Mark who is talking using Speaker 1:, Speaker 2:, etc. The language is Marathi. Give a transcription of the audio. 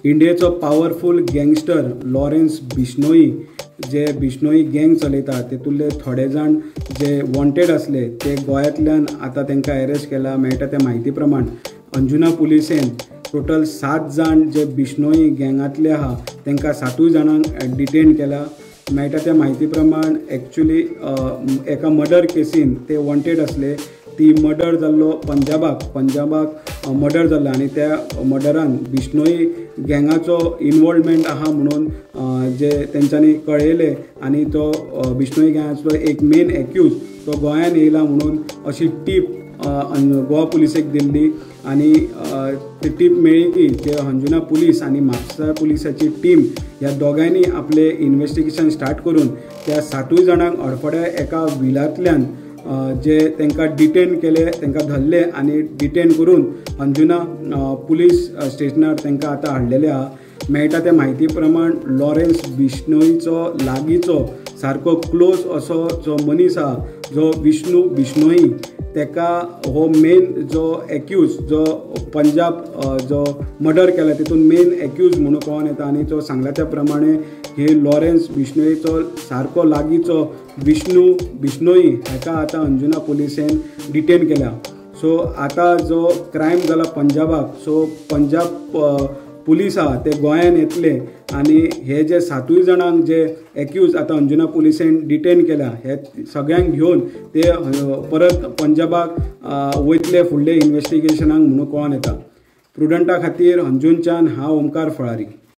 Speaker 1: इंडियेचो पावरफुल गँगस्टर लॉरेन्स बिश्नोई जे बिश्नोई गँग चलयता तेतूंतले थोडे जाण जे वॉन्टेड असले ते गोंयांतल्यान आतां तांकां अरेस्ट केला। मेळटा त्या म्हायती प्रमाण अंजुना पुलिसेन टोटल 7 जाण जे बिश्नोई गँगांतले आहा तांकां 7 जाणांक डिटेन केला। मेळटा त्या म्हायती प्रमाण एक्चुअली एका मर्डर केसीन ते वॉन्टेड असले। ती मर्डर जाल्लो पंजाबाक मर्डर जाल्लो आनी त्या मर्डरान बिश्नोई गँगाचो इनवॉल्वमेंट आहा म्हणून जे तेंच्यांनी कळयले आनी तो बिश्नोई गँगाचो एक मेन एक्यूज तो गोंयान येयला म्हणून अशी टीप गोवा पुलिसेक दिल्ली आनी ती टीप मेळ्ळी की जे अंजुना पुलीस आनी म्हापसा पुलिसाची टीम ह्या दोगांयनी आपले इन्व्हेस्टिगेशन स्टार्ट करून त्या 7 जाणांक अडफड्या एका व्हिलांतल्यान जे तांकां डिटेन केले, तांकां धरले आनी डिटेन करून अंजुना पुलीस स्टेशनार तांकां आतां हाडलेले आहा। मेळटा त्या म्हायती प्रमाण लॉरेन्स बिश्नोईचो लागींचो सारको क्लोज असो जो मनीस आहा जो विष्णू बिश्नोई तेका हो मेन जो एक्यूज जो पंजाब जो मर्डर केला तितून मेन एक्यूज म्हणून कळोन येता आनी तो सांगला त्या प्रमाणे हे लॉरेन्स बिश्नोईचो सारको लागींचो विष्णू बिश्नोई हेका आतां अंजुना पुलिसेन डिटेन केल्या। सो आतां जो क्रायम जाला पंजाबाक सो पंजाब पुलीस आहा ते गोंयान येतले आनी हे जे 7 जाणांक जे एक्यूज आतां अंजुना पुलिसेन डिटेन केल्या हे सगळ्यांक घेवन ते परत पंजाबाक वयतले फुडले इन्व्हेस्टिगेशनाक म्हणून कळोन येता। प्रुडंटा खातीर अंजुनच्यान हांव ओमकार फळारी।